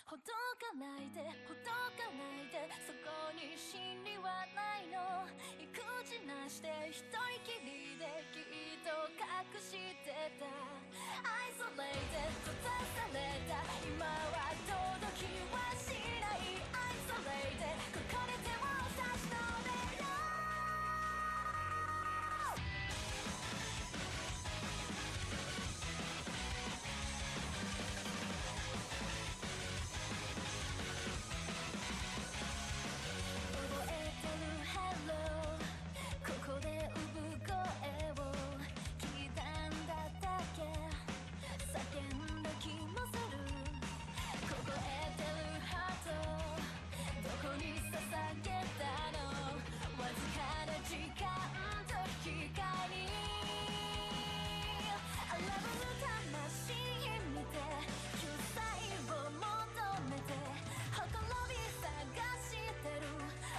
ほどかないでほどかないで、そこに真理はないの。育児なしで一人きりできっと隠してた。愛されて閉ざされた今は届きはしない。愛されてここで手を差し伸べる。ここで産声を聞いたんだだけ叫んだ気もする。凍えてるハートどこに捧げたの。わずかな時間と引き換えに荒ぶる魂見て救済を求めてほころび探してる。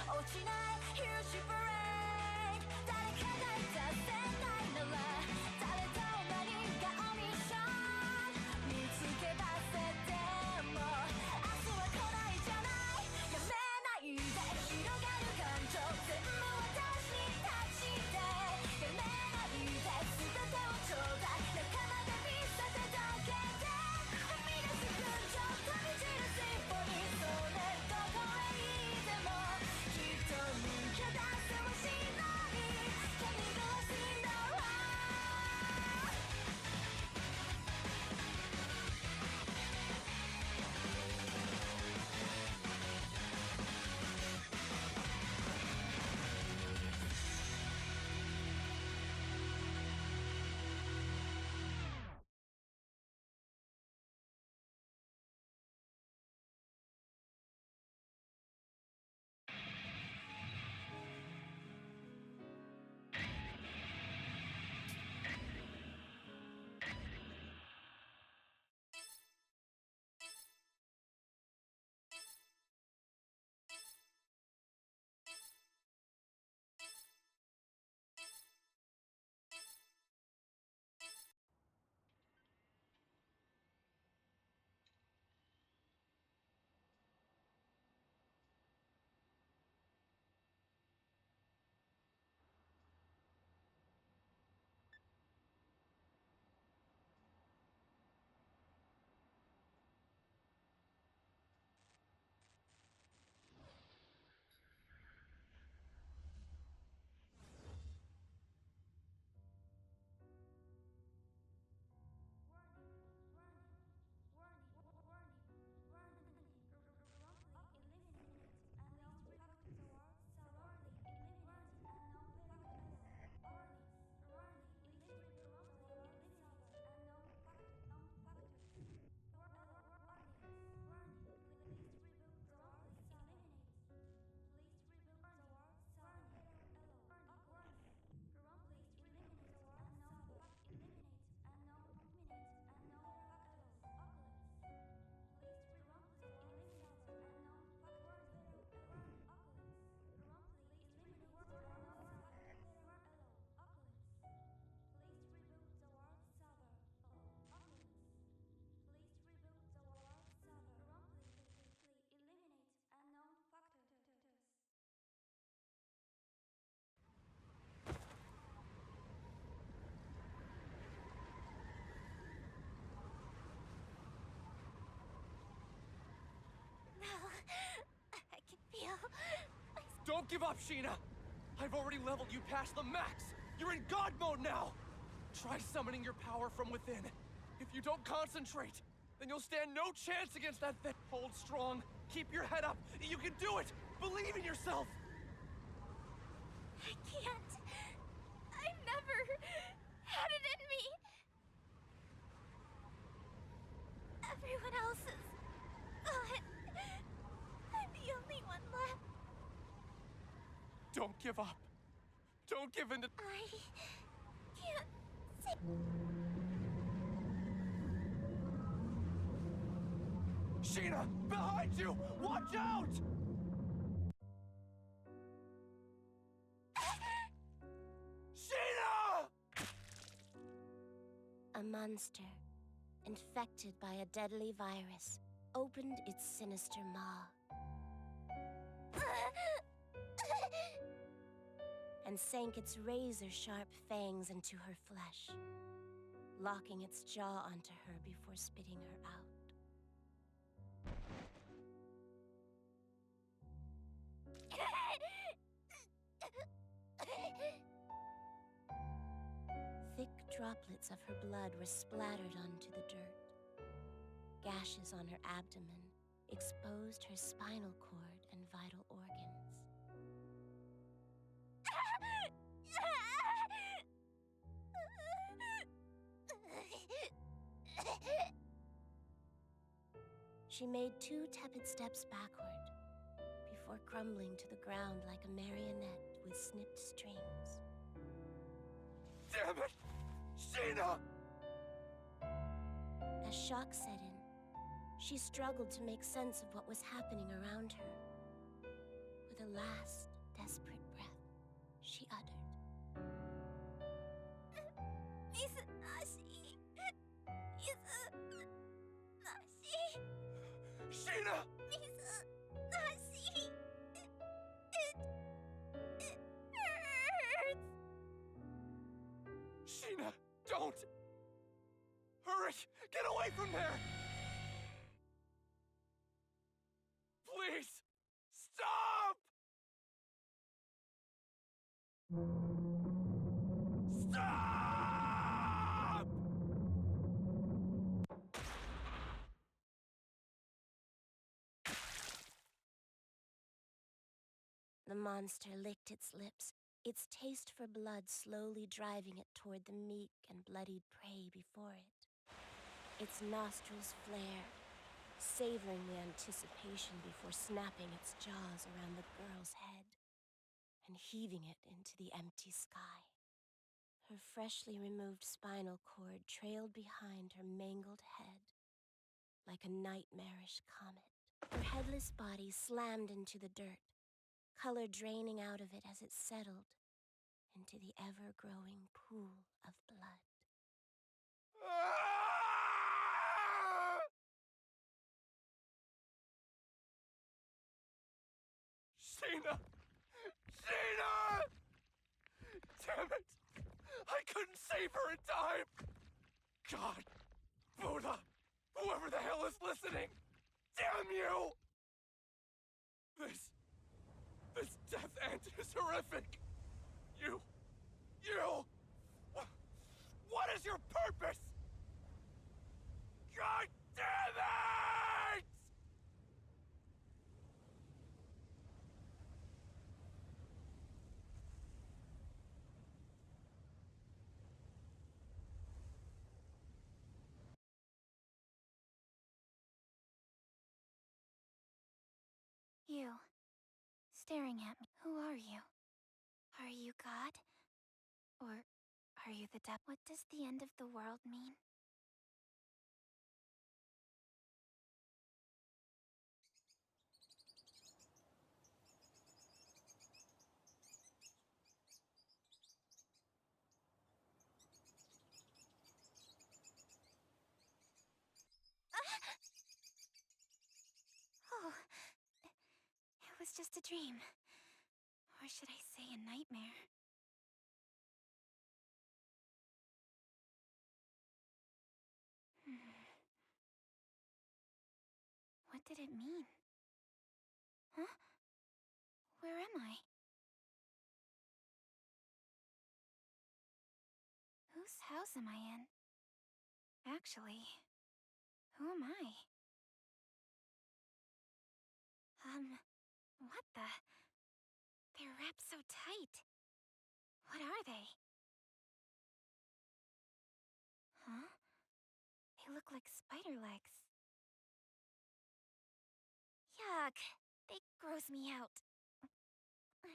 落ちない Huge Break。Don't give up, Sheena! I've already leveled you past the max! You're in God mode now! Try summoning your power from within. If you don't concentrate, then you'll stand no chance against that thing. Hold strong. Keep your head up. You can do it! Believe in yourself! I can't. I've never had it in me. Everyone else is gone. I'm the only one left. Don't give up. Don't give in to— I can't see. Sheena! Behind you! Watch out! Sheena! A monster, infected by a deadly virus, opened its sinister maw and sank its razor-sharp fangs into her flesh, locking its jaw onto her before spitting her out. Thick droplets of her blood were splattered onto the dirt. Gashes on her abdomen exposed her spinal cord and vital organs. She made 2 tepid steps backward before crumbling to the ground like a marionette with snipped strings. Damn it! Sheena! As shock set in, she struggled to make sense of what was happening around her. With a last, desperate breath, she uttered, Sheena! Sheena, don't! Hurry! Get away from there! Please! Stop! Stop! The monster licked its lips, its taste for blood slowly driving it toward the meek and bloodied prey before it. Its nostrils flared, savoring the anticipation before snapping its jaws around the girl's head and heaving it into the empty sky. Her freshly removed spinal cord trailed behind her mangled head like a nightmarish comet. Her headless body slammed into the dirt, color draining out of it as it settled into the ever-growing pool of blood. Sheena! Sheena! Damn it! I couldn't save her in time! God! Buddha! Whoever the hell is listening! Damn you! This death ant is horrific! You... What is your purpose? God damn it! You, staring at me. Who are you? Are you God? Or are you the devil? What does the end of the world mean? Oh, it was just a dream. Or should I say a nightmare? What did it mean? Huh? Where am I? Whose house am I in? Actually, who am I? What the? They're wrapped so tight. What are they? Huh? They look like spider legs. Yuck! They gross me out. What?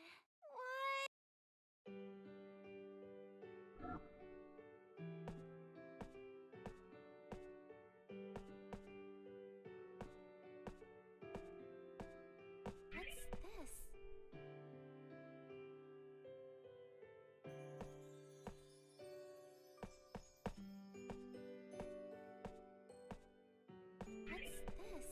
What's this? What's this?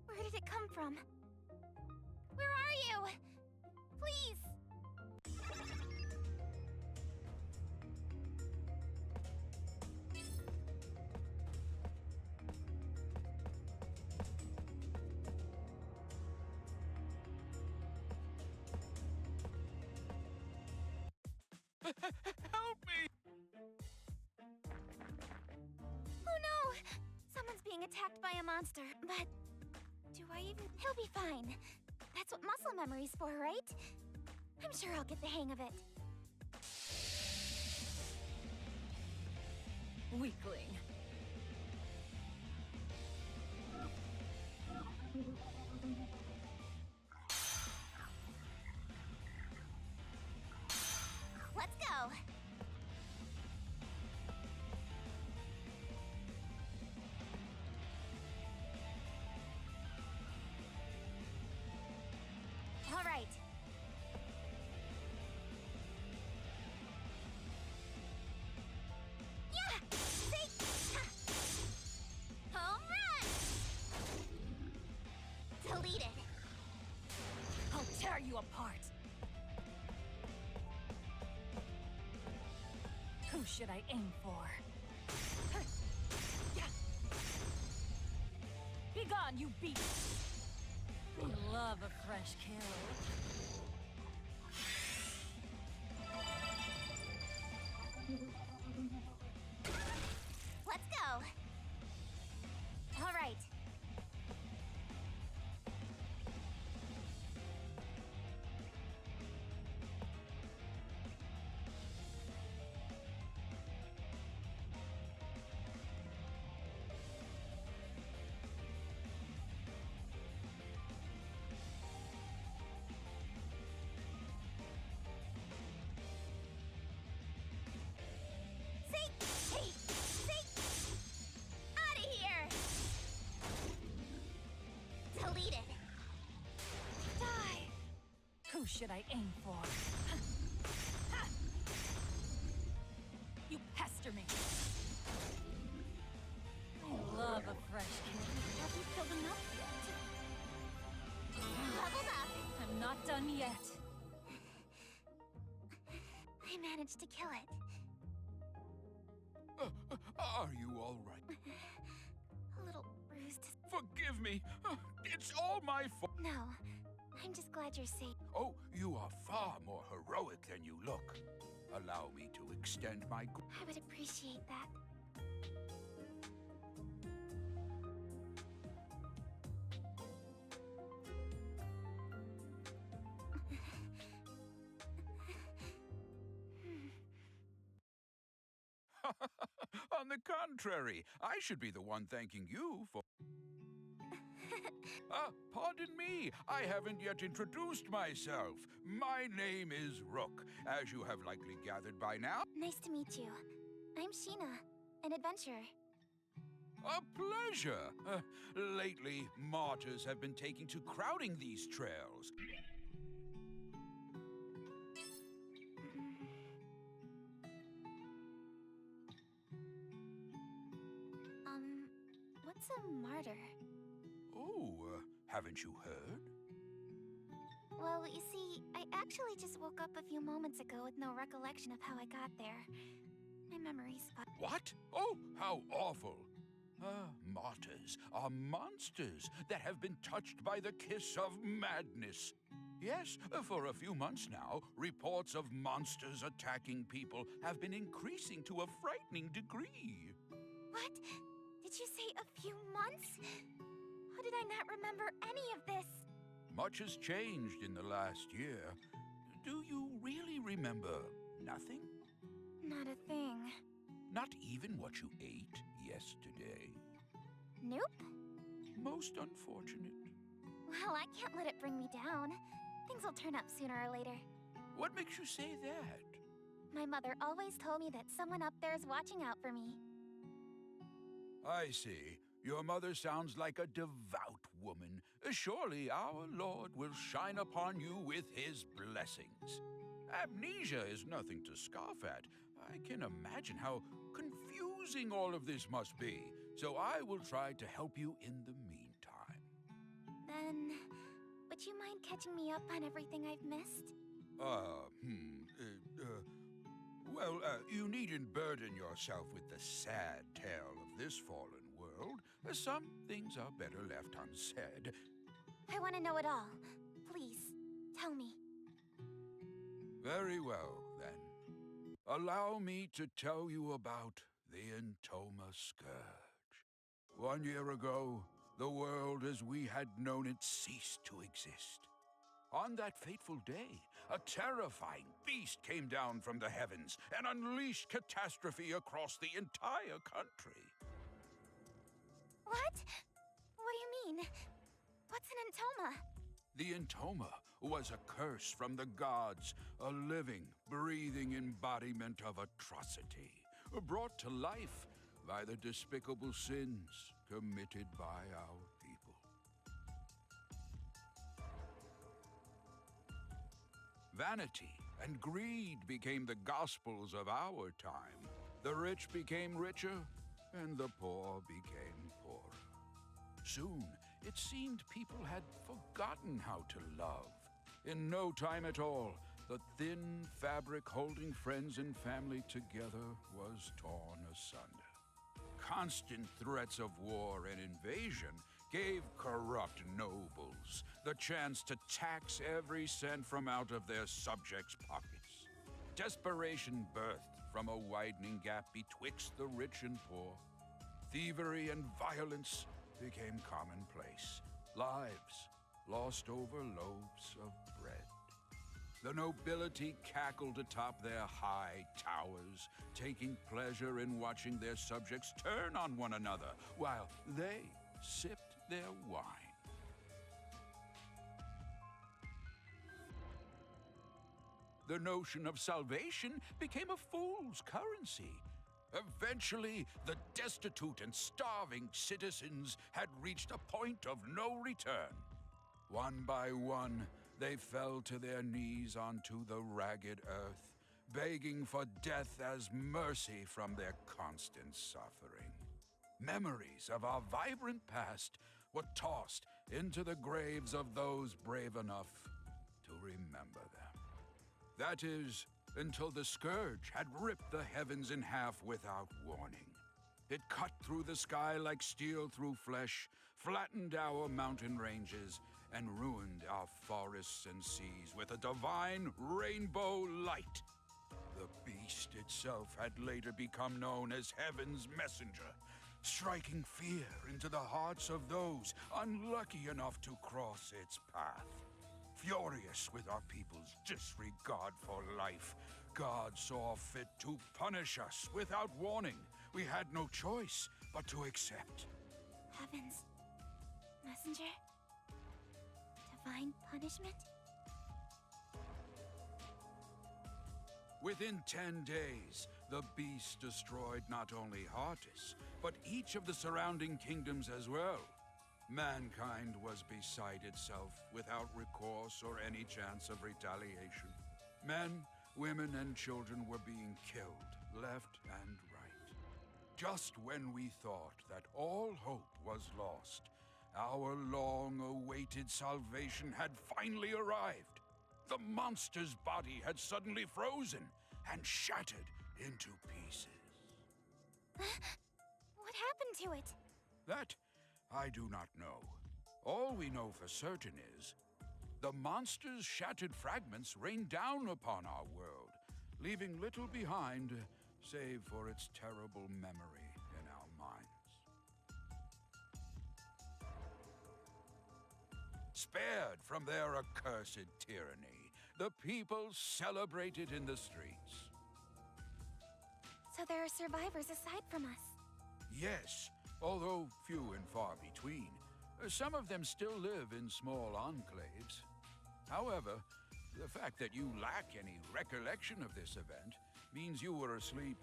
Where did it come from? Where are you? Please! Help me! Oh no! Someone's being attacked by a monster, but... do I even... He'll be fine. That's what muscle memory's for, right? I'm sure I'll get the hang of it. Weakling. Let's go! All right. Yeah! See? Home run! Deleted. I'll tear you apart. Who should I aim for? Be gone, you beast! We love a fresh kill. Let's go. All should I aim for? You pester me. I love a fresh kid. Have you killed enough yet? Leveled up! I'm not done yet. I managed to kill it. Are you all right? A little bruised. Forgive me. It's all my fault. No, I'm just glad you're safe. Oh, you are far more heroic than you look. Allow me to extend my... I would appreciate that. On the contrary, I should be the one thanking you for... Pardon me, I haven't yet introduced myself. My name is Rook, as you have likely gathered by now. Nice to meet you. I'm Sheena, an adventurer. A pleasure. Lately, martyrs have been taking to crowding these trails. What's a martyr? Oh, haven't you heard? Well, you see, I actually just woke up a few moments ago with no recollection of how I got there. My memory's What? Oh, how awful. Martyrs are monsters that have been touched by the kiss of madness. Yes, for a few months now, reports of monsters attacking people have been increasing to a frightening degree. What? Did you say a few months? How did I not remember any of this? Much has changed in the last year. Do you really remember nothing? Not a thing. Not even what you ate yesterday? Nope. Most unfortunate. Well, I can't let it bring me down. Things will turn up sooner or later. What makes you say that? My mother always told me that someone up there is watching out for me. I see. Your mother sounds like a devout woman. Surely our Lord will shine upon you with his blessings. Amnesia is nothing to scoff at. I can imagine how confusing all of this must be, so I will try to help you in the meantime. Then, would you mind catching me up on everything I've missed? You needn't burden yourself with the sad tale of this fallen world. Some things are better left unsaid. I want to know it all. Please, tell me. Very well, then. Allow me to tell you about the Entoma Scourge. 1 year ago, the world as we had known it ceased to exist. On that fateful day, a terrifying beast came down from the heavens and unleashed catastrophe across the entire country. What? What do you mean? What's an Entoma? The Entoma was a curse from the gods, a living, breathing embodiment of atrocity, brought to life by the despicable sins committed by our people. Vanity and greed became the gospels of our time. The rich became richer, and the poor became poorer. Soon, it seemed people had forgotten how to love. In no time at all, the thin fabric holding friends and family together was torn asunder. Constant threats of war and invasion gave corrupt nobles the chance to tax every cent from out of their subjects' pockets. Desperation birthed from a widening gap betwixt the rich and poor. Thievery and violence became commonplace. Lives lost over loaves of bread. The nobility cackled atop their high towers, taking pleasure in watching their subjects turn on one another while they sipped their wine. The notion of salvation became a fool's currency. Eventually, the destitute and starving citizens had reached a point of no return. One by one, They fell to their knees onto the ragged earth, begging for death as mercy from their constant suffering. Memories of our vibrant past were tossed into the graves of those brave enough to remember them. That is, until the scourge had ripped the heavens in half without warning. It cut through the sky like steel through flesh, flattened our mountain ranges, and ruined our forests and seas with a divine rainbow light. The beast itself had later become known as Heaven's Messenger, striking fear into the hearts of those unlucky enough to cross its path. Furious with our people's disregard for life, God saw fit to punish us without warning. We had no choice but to accept. Heavens. Messenger? Divine punishment? Within 10 days, the beast destroyed not only Heartis, but each of the surrounding kingdoms as well. Mankind was beside itself, without recourse or any chance of retaliation. Men, women, and children were being killed, left and right. Just when we thought that all hope was lost, our long-awaited salvation had finally arrived. The monster's body had suddenly frozen and shattered into pieces. What happened to it? That I do not know. All we know for certain is the monster's shattered fragments rained down upon our world, leaving little behind save for its terrible memory in our minds. Spared from their accursed tyranny, the people celebrated in the streets. So there are survivors aside from us. Yes, although few and far between. Some of them still live in small enclaves. However, the fact that you lack any recollection of this event means you were asleep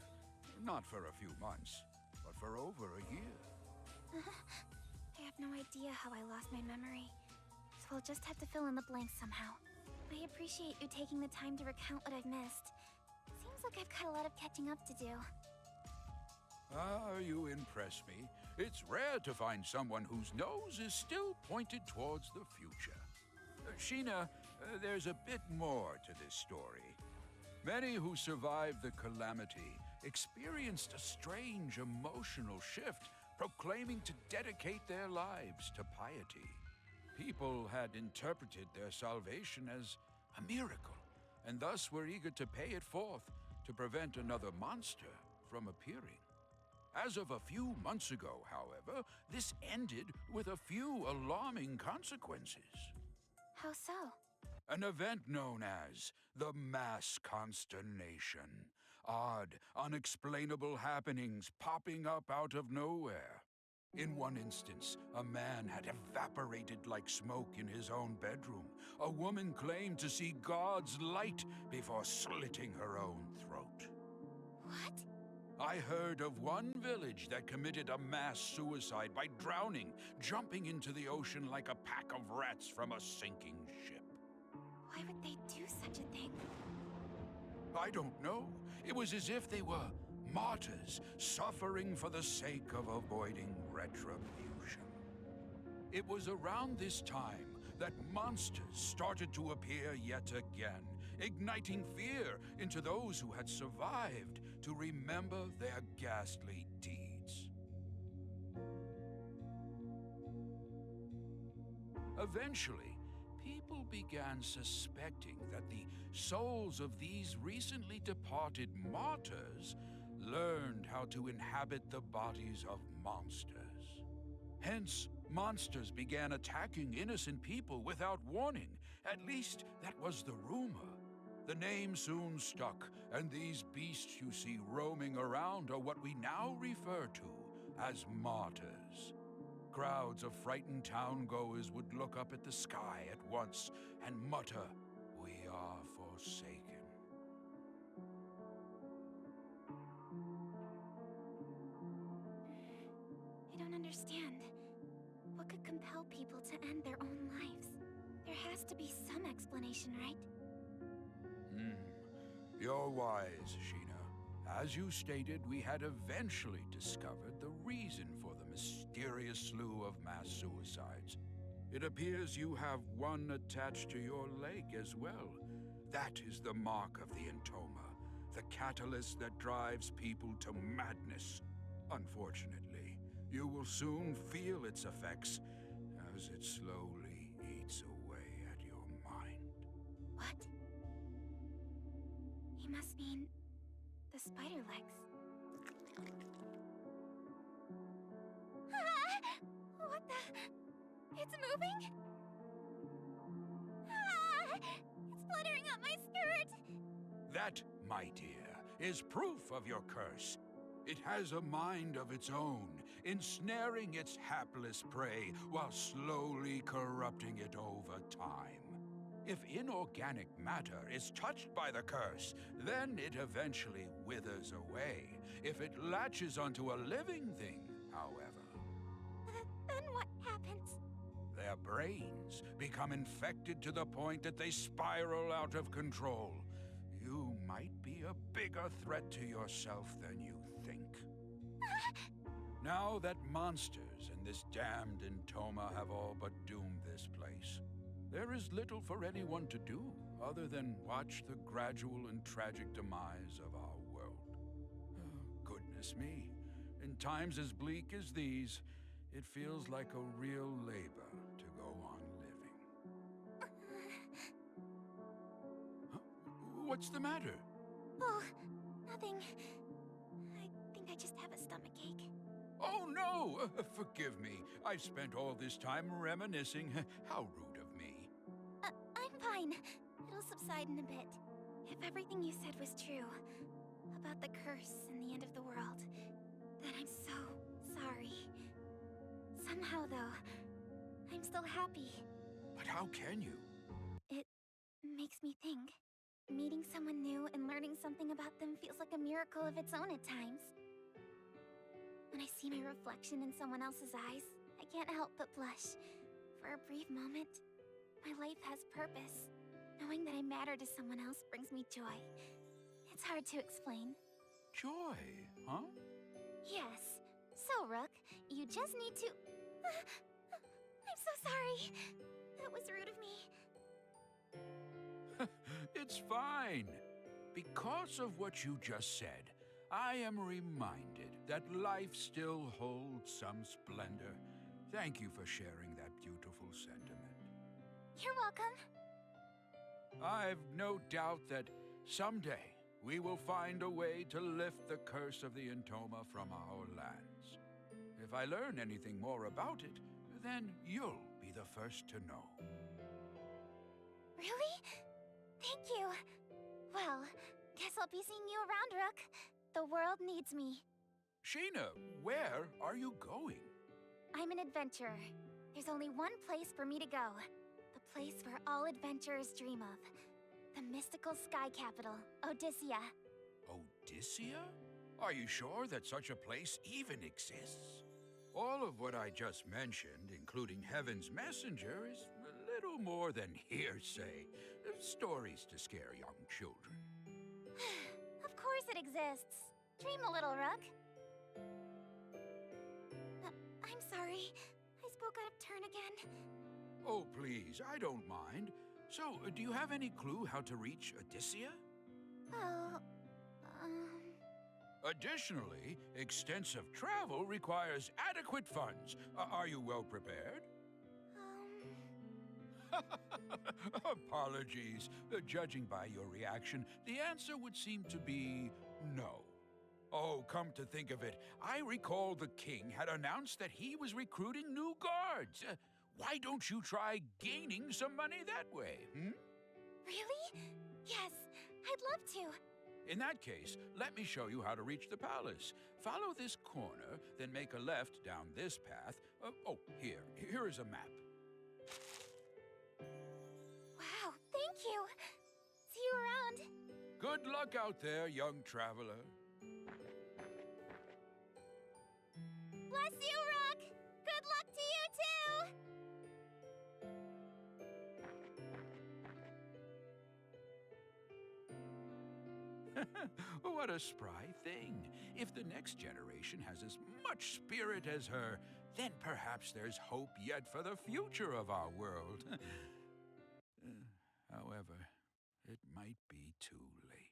not for a few months, but for over a year. I have no idea how I lost my memory, so I'll just have to fill in the blanks somehow. I appreciate you taking the time to recount what I've missed. Seems like I've got a lot of catching up to do. Ah, you impress me. It's rare to find someone whose nose is still pointed towards the future. Sheena, there's a bit more to this story. Many who survived the calamity experienced a strange emotional shift, proclaiming to dedicate their lives to piety. People had interpreted their salvation as a miracle, and thus were eager to pay it forth to prevent another monster from appearing. As of a few months ago, however, this ended with a few alarming consequences. How so? An event known as the Mass Consternation. Odd, unexplainable happenings popping up out of nowhere. In one instance, a man had evaporated like smoke in his own bedroom. A woman claimed to see God's light before slitting her own throat. What? I heard of one village that committed a mass suicide by drowning, jumping into the ocean like a pack of rats from a sinking ship. Why would they do such a thing? I don't know. It was as if they were martyrs, suffering for the sake of avoiding retribution. It was around this time that monsters started to appear yet again, igniting fear into those who had survived to remember their ghastly deeds. Eventually, people began suspecting that the souls of these recently departed martyrs learned how to inhabit the bodies of monsters. Hence, monsters began attacking innocent people without warning. At least, that was the rumor. The name soon stuck, and these beasts you see roaming around are what we now refer to as martyrs. Crowds of frightened town-goers would look up at the sky at once and mutter, "We are forsaken." I don't understand. What could compel people to end their own lives? There has to be some explanation, right? You're wise, Sheena. As you stated, we had eventually discovered the reason for the mysterious slew of mass suicides. It appears you have one attached to your leg as well. That is the mark of the Entoma, the catalyst that drives people to madness. Unfortunately, you will soon feel its effects as it slowly eats away at your mind. What? He must mean the spider legs. Ah! What the? It's moving? Ah! It's fluttering up my skirt! That, my dear, is proof of your curse. It has a mind of its own, ensnaring its hapless prey while slowly corrupting it over time. If inorganic matter is touched by the curse, then it eventually withers away. If it latches onto a living thing, however, Then what happens? their brains become infected to the point that they spiral out of control. You might be a bigger threat to yourself than you think. Now that monsters and this damned Entoma have all but doomed this place, there is little for anyone to do other than watch the gradual and tragic demise of our world. Goodness me, in times as bleak as these, it feels like a real labor to go on living. Huh? What's the matter? Oh, nothing. I think I just have a stomachache. Oh no! Forgive me. I've spent all this time reminiscing. How rude of me. I'm fine. It'll subside in a bit. If everything you said was true, about the curse and the end of the world, then I'm so sorry. Somehow, though, I'm still happy. But how can you? It makes me think. Meeting someone new and learning something about them feels like a miracle of its own at times. When I see my reflection in someone else's eyes, I can't help but blush. For a brief moment, my life has purpose. Knowing that I matter to someone else brings me joy. It's hard to explain. Joy, huh? Yes. So, Rook, you just need to... I'm so sorry. That was rude of me. It's fine. Because of what you just said, I am reminded that life still holds some splendor. Thank you for sharing that beautiful sentiment. You're welcome. I've no doubt that someday we will find a way to lift the curse of the Entoma from our lands. If I learn anything more about it, then you'll be the first to know. Really? Thank you. Well, guess I'll be seeing you around, Rook. The world needs me. Sheena, where are you going? I'm an adventurer. There's only one place for me to go. The place where all adventurers dream of. The mystical sky capital, Odyssea. Odyssea? Are you sure that such a place even exists? All of what I just mentioned, including Heaven's Messenger, is a little more than hearsay. Stories to scare young children. Of course it exists. Dream a little, Rook. I'm sorry. I spoke out of turn again. Oh, please, I don't mind. So, do you have any clue how to reach Odyssea? Oh, Additionally, extensive travel requires adequate funds. Are you well prepared? Apologies. Judging by your reaction, the answer would seem to be no. Oh, come to think of it, I recall the king had announced that he was recruiting new guards. Why don't you try gaining some money that way, hmm? Really? Yes, I'd love to. In that case, let me show you how to reach the palace. Follow this corner, then make a left down this path. Here is a map. Wow, thank you. See you around. Good luck out there, young traveler. Bless you, Rook. Good luck to you, too. What a spry thing. If the next generation has as much spirit as her, then perhaps there's hope yet for the future of our world. However, it might be too late.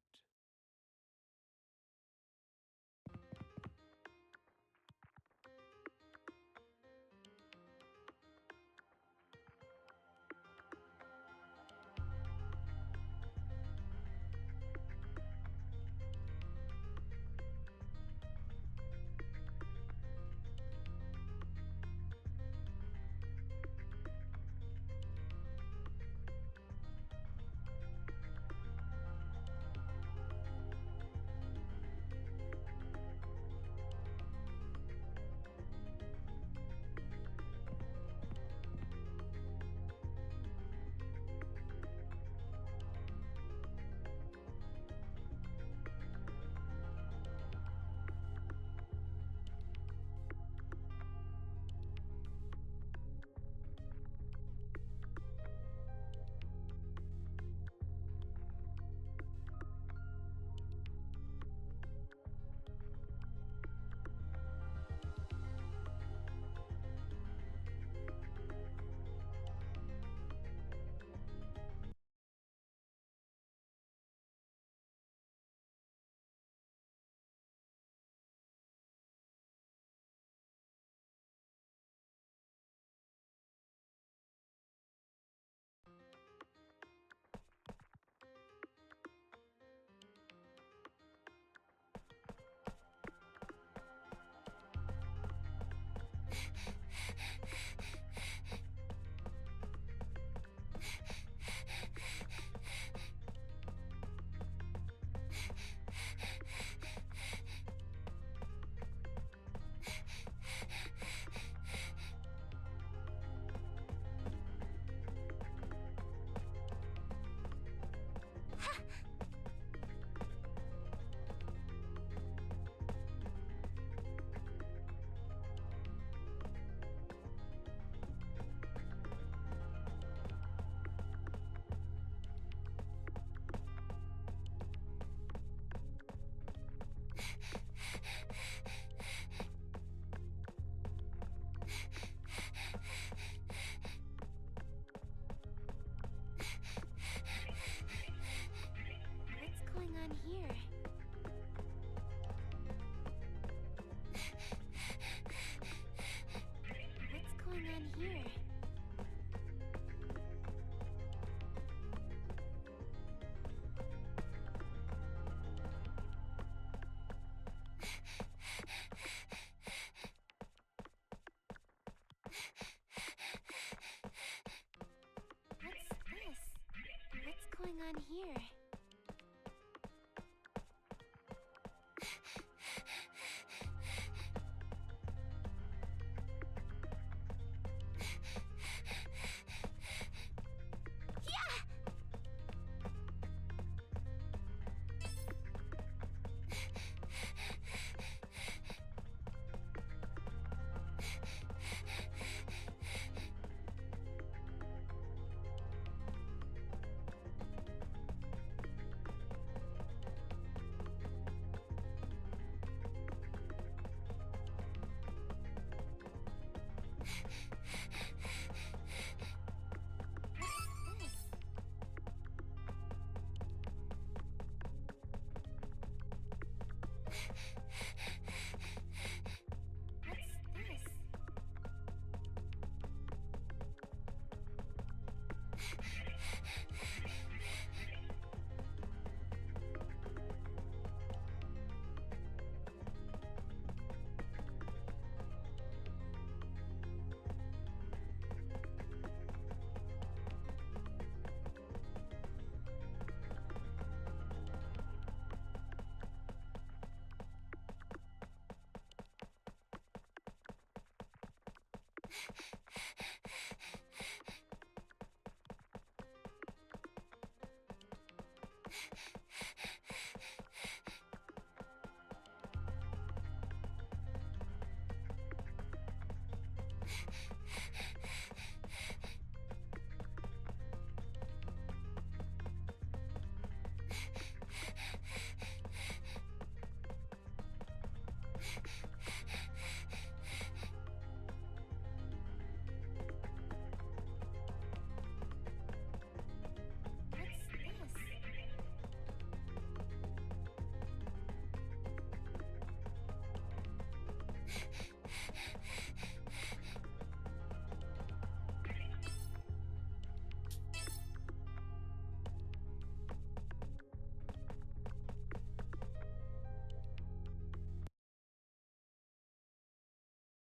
on here?